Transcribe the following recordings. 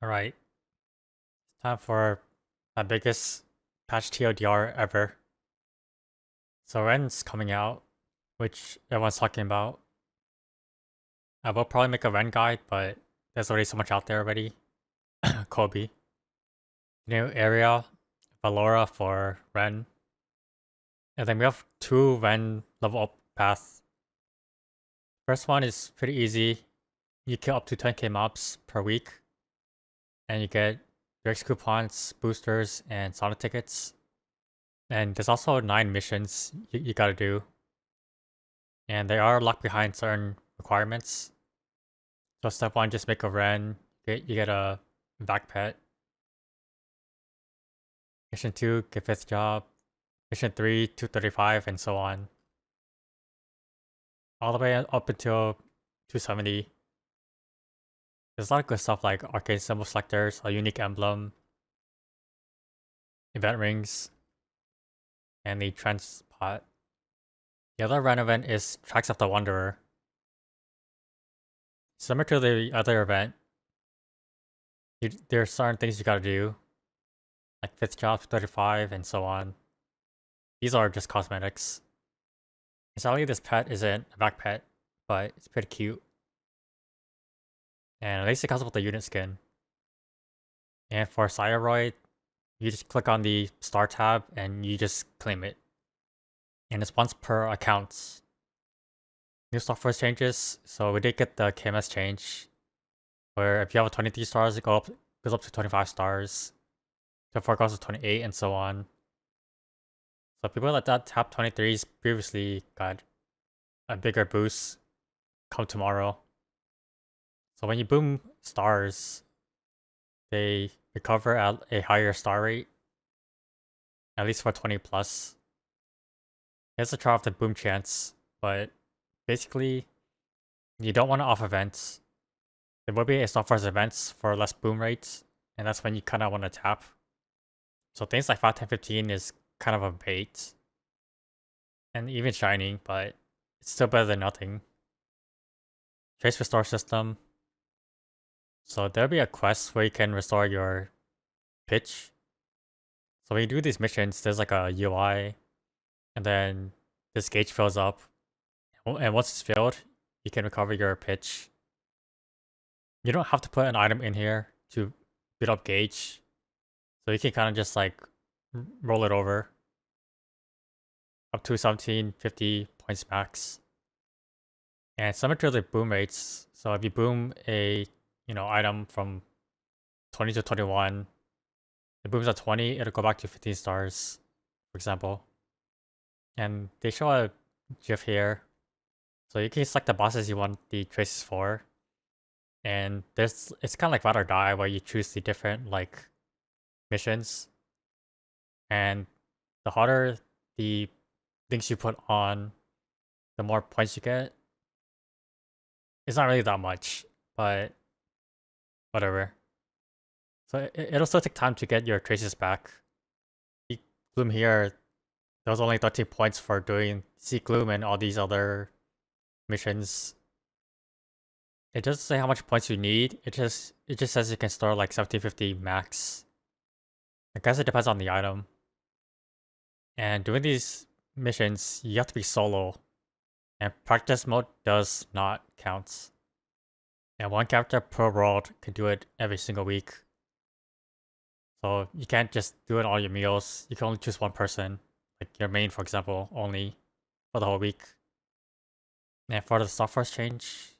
Alright, it's time for my biggest patch TLDR ever. So Ren's coming out, which everyone's talking about. I will probably make a Ren guide, but there's already so much out there already. Kobe. New area, Valora for Ren. And then we have two Ren level up paths. First one is pretty easy. You kill up to 10k mobs per week. And you get Rex coupons, boosters, and Sonic tickets. And there's also 9 missions you gotta do. And they are locked behind certain requirements. So step 1, just make a Ren. You get a back pet. Mission 2, get 5th job. Mission 3, 235, and so on. All the way up until 270. There's a lot of good stuff like arcane symbol selectors, a unique emblem, event rings, and the transpot. The other Ren event is Tracks of the Wanderer. Similar to the other event, there are certain things you gotta do, like 5th job, 35, and so on. These are just cosmetics. Sadly, this pet isn't a back pet, but it's pretty cute. And at least it comes with the unit skin. And for Cyroid, you just click on the star tab and you just claim it. And it's once per account. New starforce changes, so we did get the KMS change, where if you have a 23 stars, it goes up to 25 stars. 24 goes to 28, and so on. So people that tap 23s previously got a bigger boost come tomorrow. So when you boom stars, they recover at a higher star rate, at least for 20 plus. It's a try off the boom chance, but basically, you don't want to off events. There will be a starforce events for less boom rates, and that's when you kind of want to tap. So things like 5, 10, 15 is kind of a bait. And even shining, but it's still better than nothing. Trace restore system. So there'll be a quest where you can restore your pitch. So when you do these missions, there's like a UI, and then this gauge fills up. And once it's filled, you can recover your pitch. You don't have to put an item in here to build up gauge. So you can kind of just like roll it over. Up to 1750 points max. And similar to the boom rates. So if you boom a item from 20 to 21, it booms at 20, it'll go back to 15 stars, for example. And they show a GIF here. So you can select the bosses you want the traces for. And it's kind of like Ride or Die, where you choose the different like missions. And the harder the things you put on, the more points you get. It's not really that much, but whatever. So it'll still take time to get your traces back. The Gloom here, there was only 13 points for doing Sea Gloom and all these other missions. It doesn't say how much points you need. It just says you can store like 1750 max. I guess it depends on the item. And doing these missions, you have to be solo. And practice mode does not count. And one character per world can do it every single week. So you can't just do it all your meals. You can only choose one person. Like your main, for example, only for the whole week. And for the starforce change,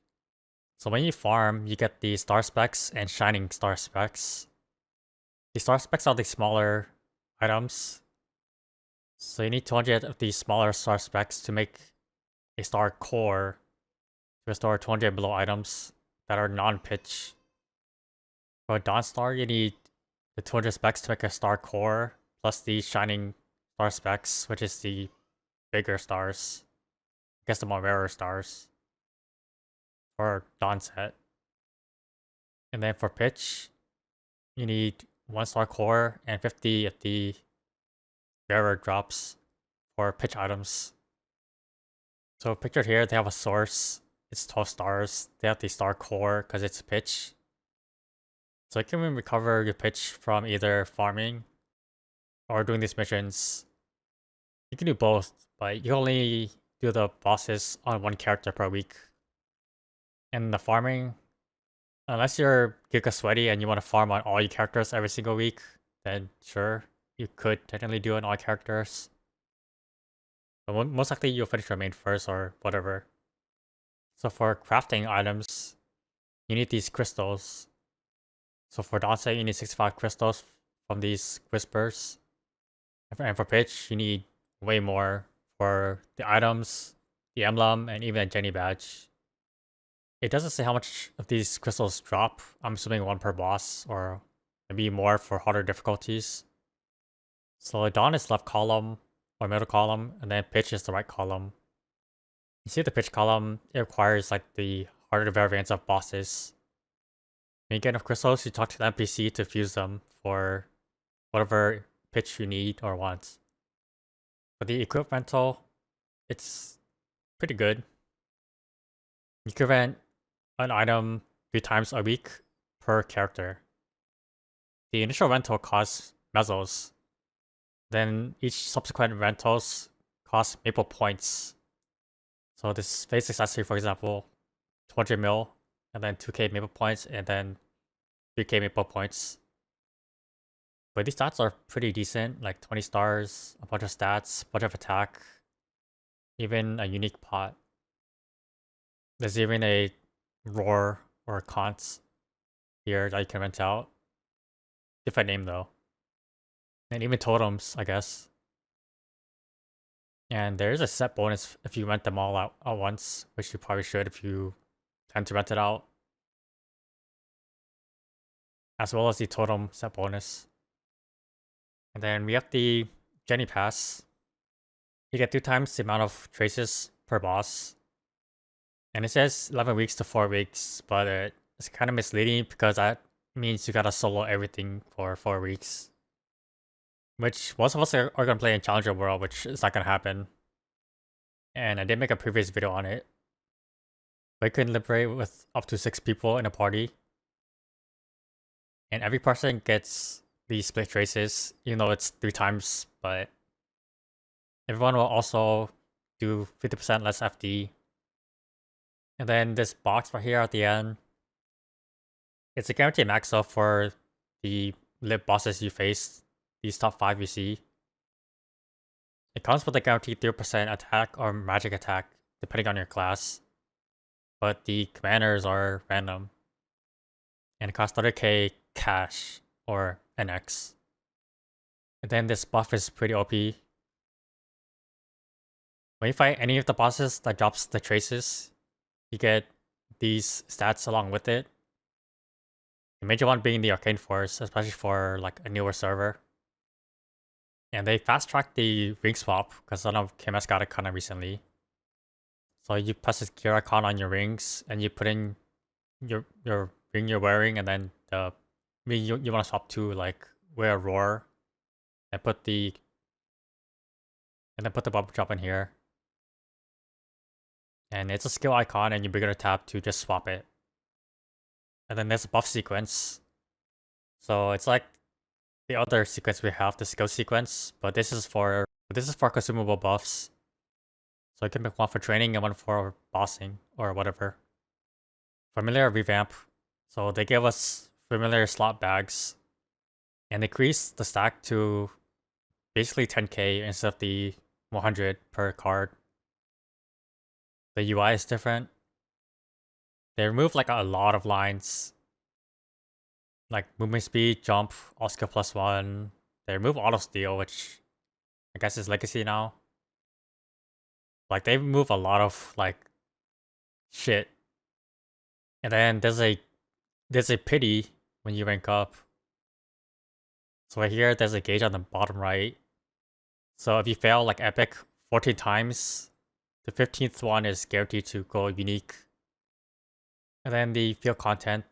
so when you farm, you get the star specs and shining star specs. The star specs are the smaller items. So you need 200 of these smaller star specs to make a star core to restore 200 below items that are non-pitch. For a Dawn Star, you need the 200 specs to make a star core, plus the shining star specs, which is the bigger stars. I guess the more rarer stars. For Dawn set. And then for pitch, you need 1 star core and 50 of the rarer drops for pitch items. So pictured here, they have a source. It's 12 stars. They have the star core because it's pitch. So you can recover your pitch from either farming or doing these missions. You can do both, but you only do the bosses on one character per week. And the farming, unless you're giga sweaty and you want to farm on all your characters every single week, then sure, you could technically do it on all characters. But most likely you'll finish your main first or whatever. So for crafting items, you need these crystals. So for Dante, you need 65 crystals from these whispers. And for pitch, you need way more for the items, the emblem, and even a Jenny badge. It doesn't say how much of these crystals drop. I'm assuming one per boss, or maybe more for harder difficulties. So Dawn is left column or middle column, and then pitch is the right column. You see the pitch column, it requires like the harder variants of bosses. When you get enough crystals, you talk to the NPC to fuse them for whatever pitch you need or want. For the equip rental, it's pretty good. You can rent an item 3 times a week per character. The initial rental costs mezzos. Then each subsequent rentals cost maple points. So this face accessory, for example, 200 mil, and then 2k maple points, and then 3k maple points. But these stats are pretty decent, like 20 stars, a bunch of stats, a bunch of attack, even a unique pot. There's even a roar or a cont here that you can rent out. Different name though. And even totems, I guess. And there is a set bonus if you rent them all out at once, which you probably should if you tend to rent it out. As well as the totem set bonus. And then we have the Jenny Pass. You get 2 times the amount of traces per boss. And it says 11 weeks to 4 weeks, but it's kind of misleading because that means you gotta solo everything for 4 weeks. Which most of us are gonna play in Challenger World, which is not gonna happen. And I did make a previous video on it. But you can liberate with up to 6 people in a party. And every person gets these split traces, even though it's 3 times, but everyone will also do 50% less FD. And then this box right here at the end, it's a guaranteed max up for the lib bosses you face, these top 5 you see. It comes with a guaranteed 3% attack or magic attack, depending on your class. But the commanders are random. And it costs 30k cash or NX. And then this buff is pretty OP. When you fight any of the bosses that drops the traces, you get these stats along with it. The major one being the arcane force, especially for like a newer server. And they fast tracked the ring swap because some of KMS got it kind of recently. So you press this gear icon on your rings and you put in your ring you're wearing, and then the ring you want to swap to, like wear a roar, and then put the bubble drop in here. And it's a skill icon, and you're bigger to tap to just swap it. And then there's a buff sequence. So it's like the other sequence we have, the skill sequence, but this is for consumable buffs. So you can pick one for training and one for bossing or whatever. Familiar revamp. So they gave us familiar slot bags and increased the stack to basically 10k instead of the 100 per card. The UI is different. They removed like a lot of lines. Like movement speed, jump, all skill +1. They remove auto steal, which I guess is legacy now. Like they remove a lot of like shit. And then there's a pity when you rank up. So right here there's a gauge on the bottom right. So if you fail like epic 14 times, the 15th one is guaranteed to go unique. And then the field content,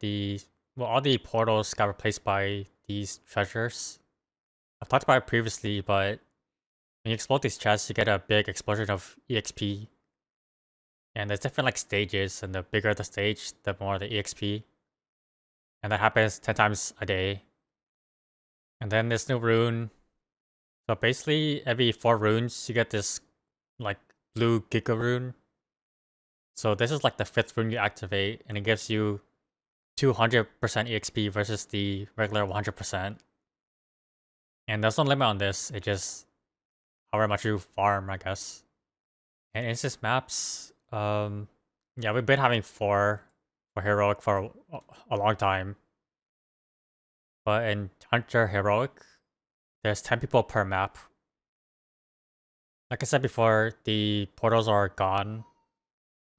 all the portals got replaced by these treasures. I've talked about it previously, but when you explode these chests, you get a big explosion of EXP. And there's different like stages, and the bigger the stage, the more the EXP. and that happens 10 times a day. And then this new rune. So basically, every 4 runes, you get this like blue Giga rune. So this is like the 5th rune you activate, and it gives you 200% EXP versus the regular 100%. And there's no limit on this. It just however much you farm, I guess. And instance maps, yeah, we've been having 4 for heroic for a long time. But in Hunter Heroic, there's 10 people per map. Like I said before, the portals are gone.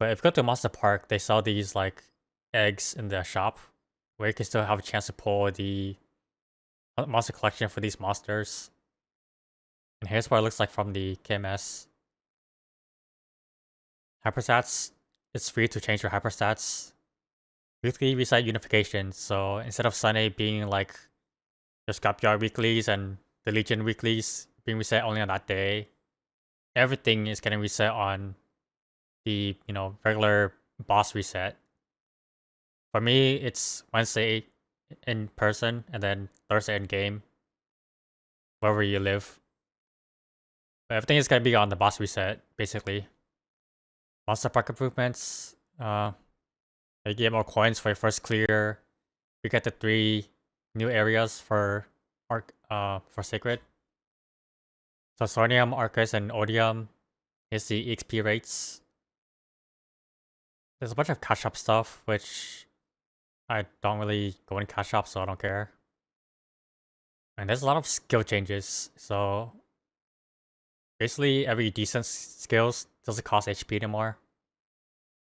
But if you go to Monster Park, they sell these like eggs in the shop where you can still have a chance to pull the monster collection for these monsters. And here's what it looks like from the KMS. Hyperstats, it's free to change your hyperstats. Weekly reset unification, so instead of Sunday being like your scrapyard weeklies and the Legion weeklies being reset only on that day, everything is getting reset on the regular boss reset. For me, it's Wednesday in person and then Thursday in game, wherever you live. But everything is gonna be on the boss reset, basically. Monster Park improvements. You get more coins for your first clear. You get the 3 new areas for Sacred. So Sonium, Arcus, and Odium is the EXP rates. There's a bunch of cash shop stuff, which I don't really go in cash shop, so I don't care. And there's a lot of skill changes. So basically every decent skills doesn't cost HP anymore.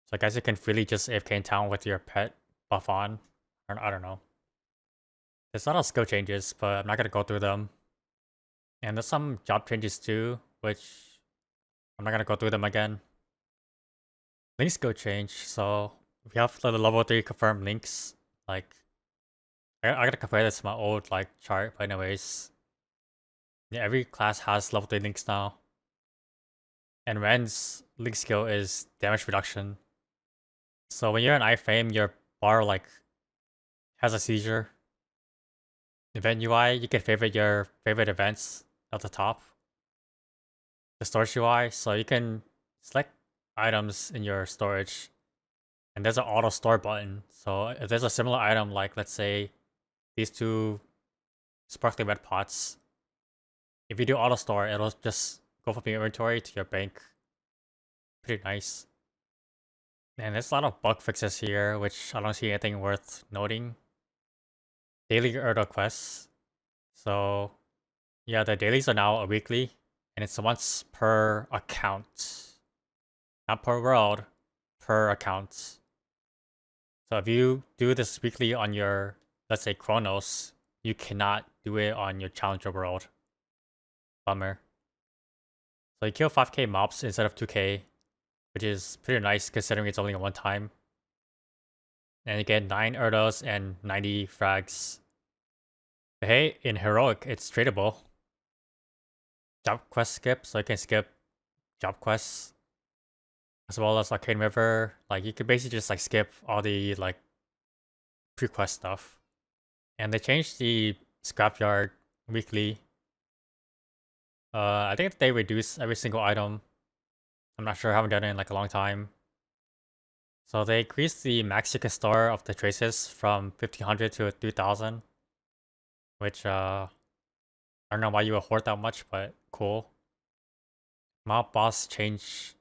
So I guess you can freely just AFK in town with your pet buff on. Or I don't know. There's a lot of skill changes, but I'm not gonna go through them. And there's some job changes too, which I'm not gonna go through them again. Link skill change, so we have the level 3 confirmed links. Like I gotta compare this to my old like chart, but anyways. Yeah, every class has level 3 links now. And Ren's link skill is damage reduction. So when you're in iframe, your bar like has a seizure. Event UI, you can favorite your favorite events at the top. The storage UI, so you can select items in your storage, and there's an auto store button. So if there's a similar item, like let's say these 2 sparkly red pots, if you do auto store, it'll just go from your inventory to your bank. Pretty nice. And there's a lot of bug fixes here, which I don't see anything worth noting. Daily Erdo quests. So yeah, the dailies are now a weekly, and it's once per account. Not per world, per account. So if you do this weekly on your, let's say, Chronos, you cannot do it on your Challenger world. Bummer. So you kill 5k mobs instead of 2k, which is pretty nice considering it's only a one time. And you get 9 Erdos and 90 frags. But hey, in Heroic, it's tradable. Job quest skip, so you can skip job quests. As well as Arcane River. Like, you could basically just like skip all the like pre-quest stuff. And they changed the scrapyard weekly. I think they reduce every single item. I'm not sure, I haven't done it in like a long time. So they increased the max you can store of the traces from 1500 to 3000. Which I don't know why you would hoard that much, but cool. Mob boss change.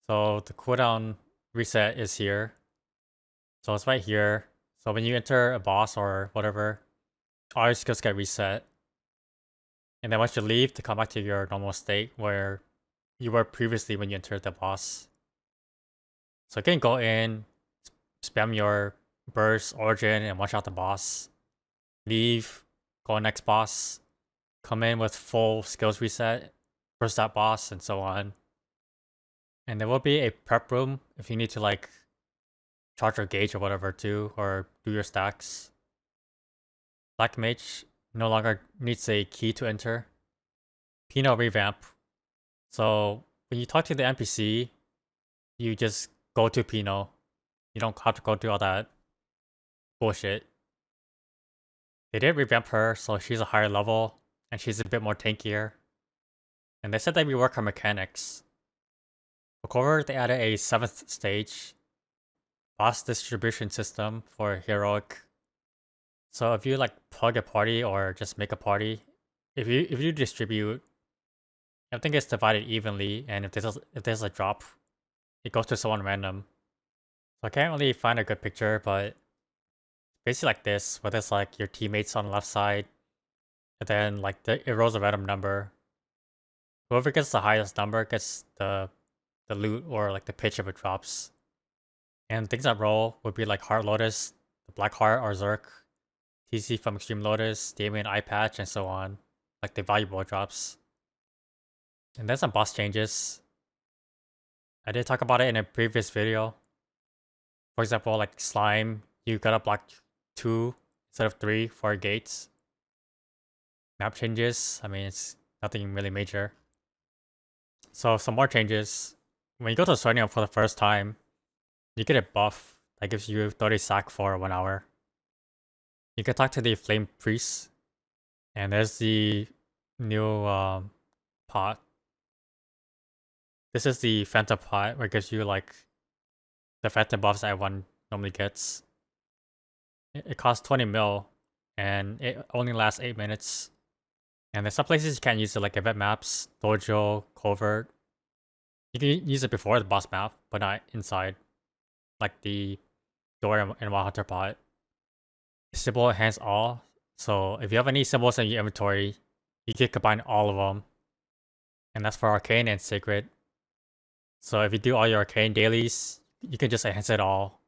So the cooldown reset is here. So it's right here. So when you enter a boss or whatever, all your skills get reset. And then once you leave, to come back to your normal state where you were previously when you entered the boss. So you can go in, spam your burst, origin, and watch out the boss. Leave, go next boss. Come in with full skills reset, burst that boss, and so on. And there will be a prep room if you need to like charge your gauge or whatever too, or do your stacks. Black Mage no longer needs a key to enter. Pinot revamp. So when you talk to the NPC, you just go to Pinot. You don't have to go through all that bullshit. They did revamp her, so she's a higher level, and she's a bit more tankier. And they said they rework her mechanics. For Clockwork, they added a 7th stage, boss distribution system for Heroic. So if you like plug a party or just make a party, if you distribute, everything gets divided evenly, and if there's a drop, it goes to someone random. So I can't really find a good picture, but basically like this, where there's like your teammates on the left side, and then like it rolls a random number. Whoever gets the highest number gets the loot or like the pitch if it drops. And things that roll would be like Heart Lotus, the Black Heart or Zerk, TC from Extreme Lotus, Damien Eye Patch, and so on. Like the valuable drops. And then some boss changes. I did talk about it in a previous video. For example, like Slime, you gotta block 2 instead of 3 for gates. Map changes, I mean, it's nothing really major. So some more changes. When you go to Sonium for the first time, you get a buff that gives you 30 sack for 1 hour. You can talk to the Flame Priest, and there's the new pot. This is the Phantom pot, where it gives you like the Phantom buffs that everyone normally gets. It costs 20 mil, and it only lasts 8 minutes. And there's some places you can't use it, like event maps, dojo, covert. You can use it before the boss map, but not inside, like the door and Wild Hunter pot. Symbol enhance all, so if you have any symbols in your inventory, you can combine all of them. And that's for arcane and sacred. So if you do all your arcane dailies, you can just enhance it all.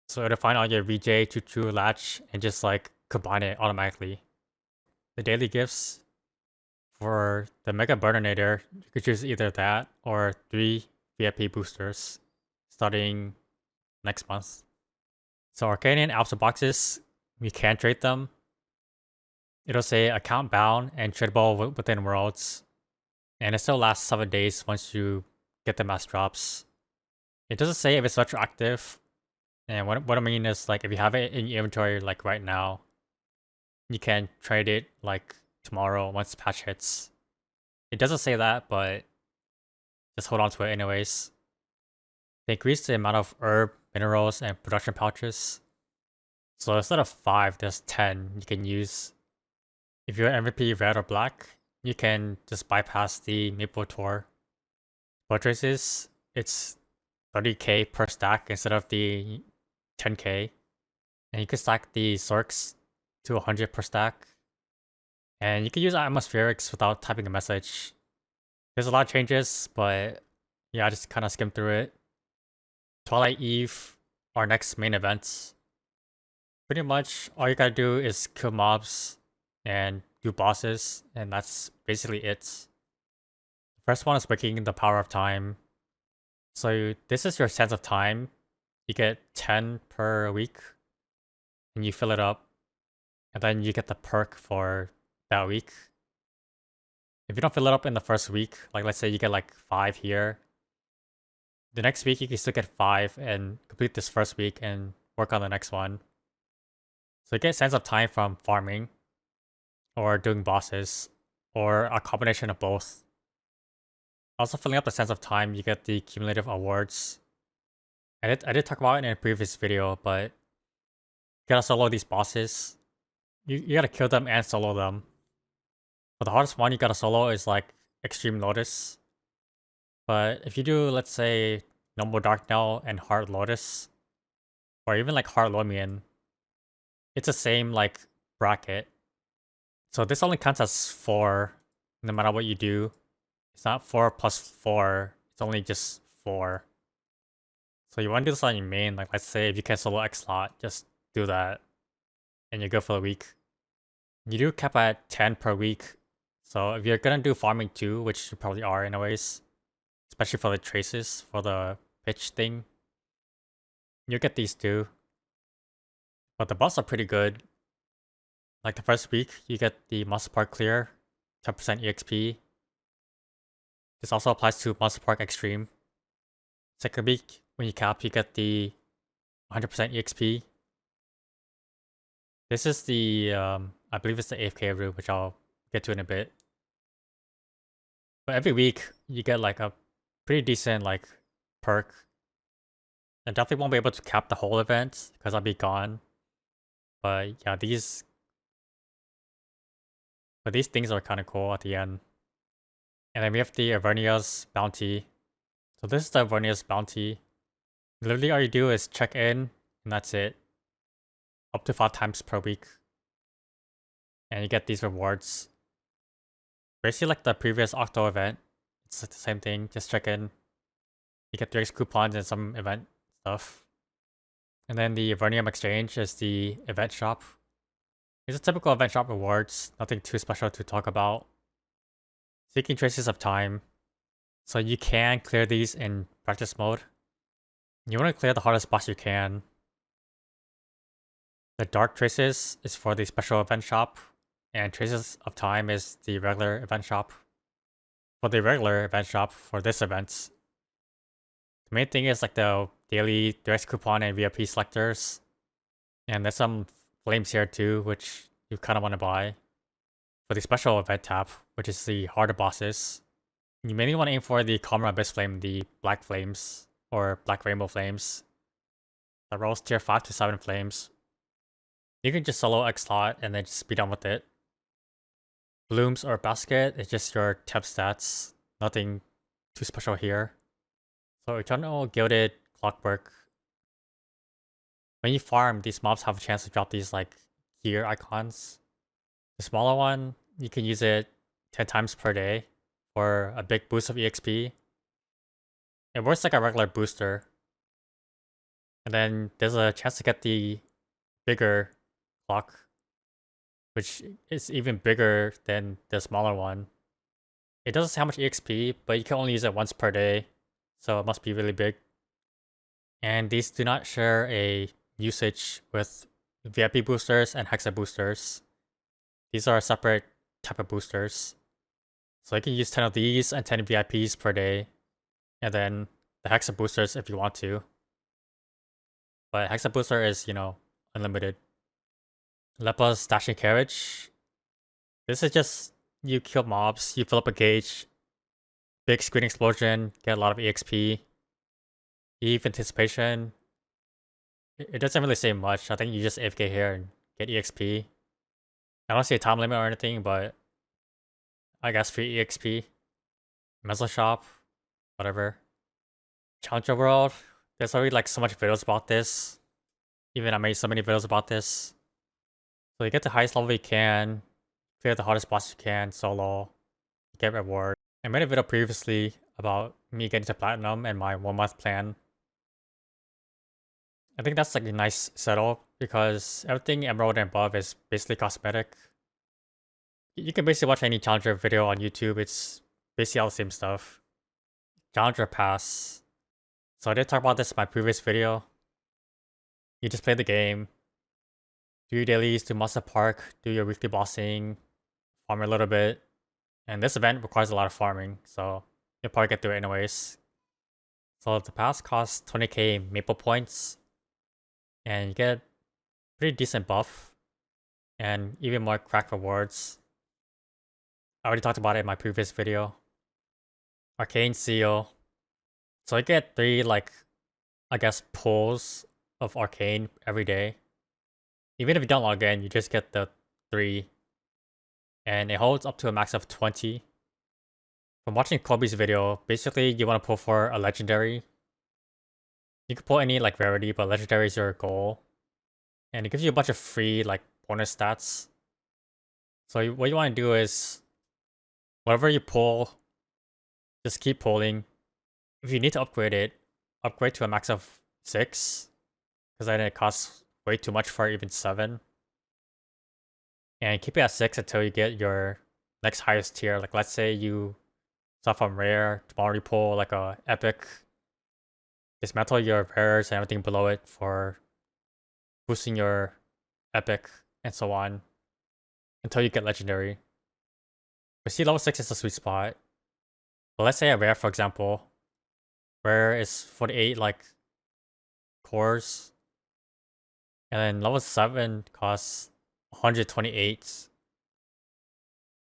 So it'll find all your VJ, Chuchu, Latch, and just like combine it automatically. The daily gifts for the Mega Burninator, you could choose either that or 3 VIP boosters starting next month. So Arcane and Alpha boxes, we can trade them. It'll say account bound and tradable within worlds. And it still lasts 7 days once you get them as drops. It doesn't say if it's retroactive. And what I mean is, like, if you have it in your inventory like right now, you can trade it like tomorrow once the patch hits. It doesn't say that, but just hold on to it anyways. They increase the amount of herb, minerals, and production pouches. So instead of 5, there's 10 you can use. If you're MVP red or black, you can just bypass the Maple Tour. Blood traces, it's 30k per stack instead of the 10k. And you can stack the Zorks to 100 per stack. And you can use atmospherics without typing a message. There's a lot of changes, but yeah, I just kind of skimmed through it. Twilight Eve, our next main events. Pretty much all you gotta do is kill mobs and do bosses, and that's basically it. The first one is breaking the power of time. So this is your sense of time. You get 10 per week, and you fill it up, and then you get the perk for that week. If you don't fill it up in the first week, like let's say you get like 5 here, the next week you can still get 5 and complete this first week and work on the next one. So you get sense of time from farming, or doing bosses, or a combination of both. Also, filling up the sense of time, you get the cumulative awards. I did talk about it in a previous video, but you gotta solo these bosses. You gotta kill them and solo them. But the hardest one you gotta solo is like Extreme Lotus. But if you do, let's say, Noble Dark Knell and Heart Lotus, or even like Heart Lomian, it's the same like bracket. So this only counts as 4 no matter what you do. It's not 4 plus 4, it's only just 4. So you want to do this on your main, like let's say if you can solo X slot, just do that. And you're good for the week. You do cap at 10 per week. So if you're gonna do farming too, which you probably are anyways, especially for the traces, for the pitch thing, you get these too. But the buffs are pretty good. Like the first week, you get the Monster Park Clear, 10% EXP. This also applies to Monster Park Extreme. Second week, when you cap, you get the 100% EXP. This is the I believe it's the AFK route, which I'll get to in a bit. But every week you get like a pretty decent like perk. I definitely won't be able to cap the whole event because I'll be gone. But yeah, these things are kind of cool at the end. And then we have the Avernia's bounty. So this is the Avernia's bounty. Literally all you do is check in and that's it. Up to 5 times per week. And you get these rewards. Basically like the previous Octo event. It's like the same thing, just check in. You get 3x coupons and some event stuff. And then the Avernium Exchange is the event shop. It's a typical event shop rewards, nothing too special to talk about. Seeking Traces of Time. So you can clear these in practice mode. You want to clear the hardest boss you can. The Dark Traces is for the special event shop, and Traces of Time is the regular event shop. For the regular event shop, for this event, the main thing is like the daily direct coupon and VIP selectors. And there's some flames here too, which you kind of want to buy. For the special event tab, which is the harder bosses, you mainly want to aim for the Common Abyss Flame, the Black Flames, or Black Rainbow Flames. That rolls tier 5 to 7 flames. You can just solo X slot and then just be done with it. Blooms or Basket is just your temp stats. Nothing too special here. So Eternal, Gilded, Clockwork. When you farm, these mobs have a chance to drop these like gear icons. The smaller one, you can use it 10 times per day for a big boost of EXP. It works like a regular booster. And then there's a chance to get the bigger clock, which is even bigger than the smaller one. It doesn't say how much EXP, but you can only use it once per day, so it must be really big. And these do not share a usage with VIP boosters and Hexa boosters. These are separate type of boosters. So you can use 10 of these and 10 VIPs per day, and then the Hexa boosters if you want to. But Hexa booster is, unlimited. Lepa's Dashing Carriage. This is just, you kill mobs, you fill up a gauge, big screen explosion, get a lot of EXP. Eve Anticipation. It doesn't really say much. I think you just AFK here and get EXP. I don't see a time limit or anything, but I guess free EXP. Meso Shop. Whatever. Challenger World. There's already like so much videos about this. Even I made so many videos about this. So you get the highest level you can, clear the hardest boss you can, solo, get reward. I made a video previously about me getting to Platinum and my 1 month plan. I think that's like a nice setup because everything Emerald and above is basically cosmetic. You can basically watch any Challenger video on YouTube, it's basically all the same stuff. Challenger Pass. So I did talk about this in my previous video. You just play the game, do your dailies, do Monster Park, do your weekly bossing, farm a little bit. And this event requires a lot of farming, so you'll probably get through it anyways. So the pass costs 20k maple points, and you get pretty decent buff, and even more crack rewards. I already talked about it in my previous video. Arcane Seal. So I get 3, pulls of Arcane every day. Even if you don't log in, you just get the 3. And it holds up to a max of 20. From watching Kobe's video, basically you want to pull for a legendary. You can pull any rarity, but legendary is your goal. And it gives you a bunch of free bonus stats. So what you want to do is, whatever you pull, just keep pulling. If you need to upgrade it, upgrade to a max of 6. Because then it costs way too much for even 7. And keep it at 6 until you get your next highest tier. Like let's say you start from rare, tomorrow you pull a epic. Dismantle your rares and everything below it for boosting your epic and so on. Until you get legendary. But see, level 6 is the sweet spot. But let's say a rare, for example. Rare is 48 cores. And then level 7 costs 128.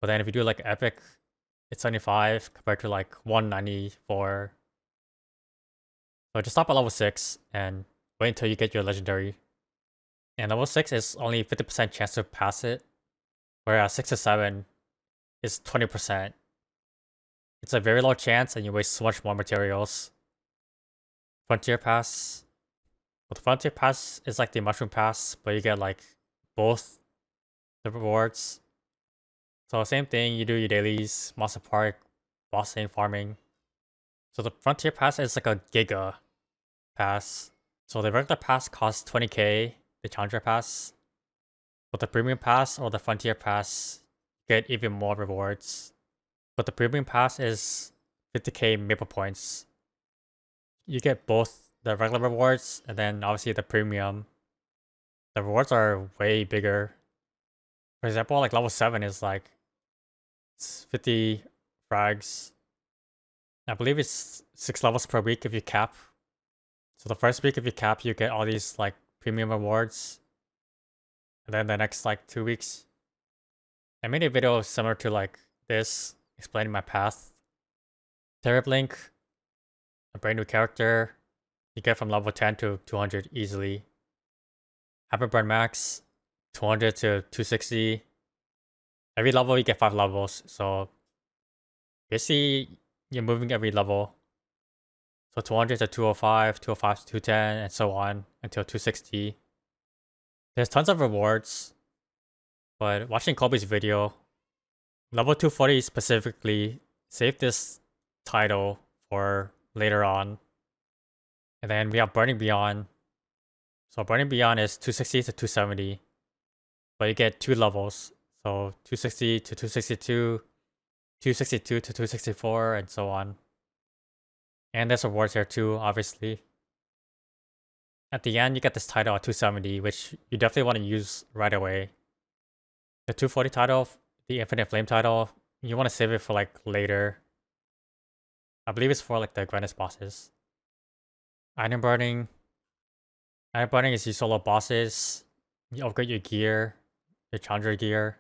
But then if you do like epic, it's 75 compared to like 194. So just stop at level 6 and wait until you get your legendary. And level 6 is only 50% chance to pass it, whereas 6 to 7 is 20%. It's a very low chance and you waste so much more materials. Frontier Pass. Well, the Frontier Pass is like the Mushroom Pass, but you get like both the rewards. So same thing, you do your dailies, Monster Park, bossing, farming. So the Frontier Pass is like a Giga Pass. So the regular pass costs 20k, the Challenger Pass. But the Premium Pass or the Frontier Pass get even more rewards. But the Premium Pass is 50k Maple Points. You get both the regular rewards and then obviously the Premium. The rewards are way bigger. For example, like level 7 is like 50 frags. I believe it's 6 levels per week if you cap. So the first week if you cap, you get all these like premium rewards. And then the next like 2 weeks. I made a video similar to like this, explaining my path. Terrablink, a brand new character. You get from level 10 to 200 easily. Hyperburn Max, 200 to 260. Every level you get 5 levels, so basically you're moving every level. So 200 to 205, 205 to 210, and so on until 260. There's tons of rewards, but watching Kobe's video, level 240 specifically, save this title for later on. And then we have Burning Beyond. So Burning Beyond is 260 to 270, but you get 2 levels. So 260 to 262, 262 to 264, and so on. And there's rewards here too, obviously. At the end, you get this title at 270, which you definitely want to use right away. The 240 title, the Infinite Flame title, you want to save it for like later. I believe it's for like the grandest bosses. Item Burning. Item Burning is you solo bosses. You upgrade your gear, your challenger gear.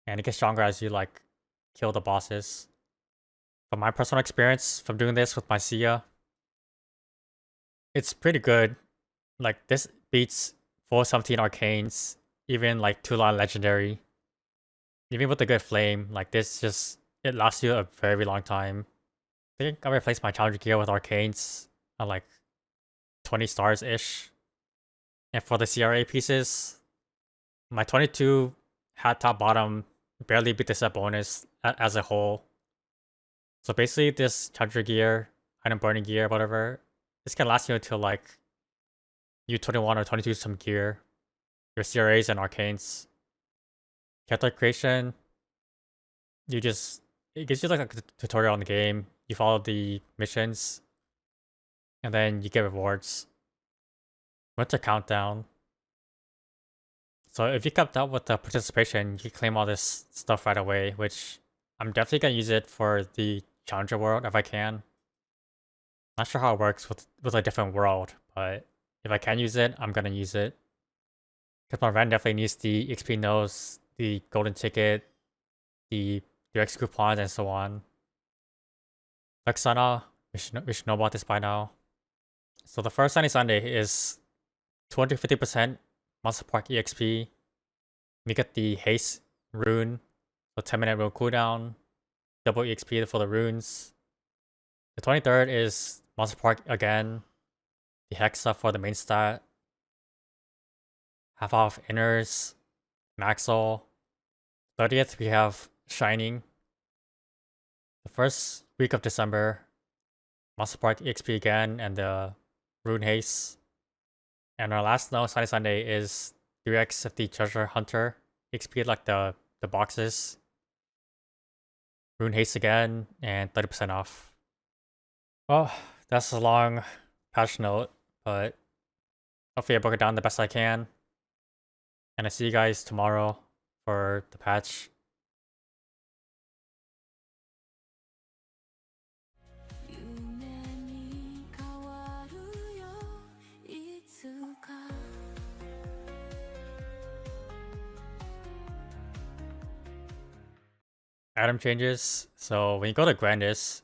And it gets stronger as you like kill the bosses. From my personal experience from doing this with my Sia, it's pretty good. Like this beats 417 arcanes, even like 2-line legendary. Even with a good flame, like this just it lasts you a very long time. I think I replaced my challenger gear with arcanes at like 20 stars ish. And for the CRA pieces, my 22 hat top bottom barely beat the set bonus as a whole. So basically this challenger gear, item burning gear, whatever, this can last you until like U21 or 22 some gear, your CRAs and arcanes. Character creation, it gives you like a tutorial on the game, you follow the missions, and then you get rewards. Winter countdown. So if you kept up with the participation, you can claim all this stuff right away, which I'm definitely gonna use it for the challenger world if I can. Not sure how it works with a different world, but if I can use it, I'm gonna use it. Because my friend definitely needs the XP nodes, the golden ticket, the direct coupons, and so on. Vexana, we should know about this by now. So the first Sunny Sunday is 250% Monster Park EXP. We get the Haste rune, so 10-minute rune cooldown, double EXP for the runes. The 23rd is Monster Park again, the Hexa for the main stat. Half off inners, Maxwell. 30th we have Shining. The first week of December, Monster Park EXP again and the Rune Haste. And our last no Sunny Sunday is 3x of the Treasure Hunter EXP, like the boxes. Rune Haste again and 30% off. Well, that's a long patch note, but hopefully I broke it down the best I can. And I see you guys tomorrow for the patch. Item changes. So when you go to Grandis,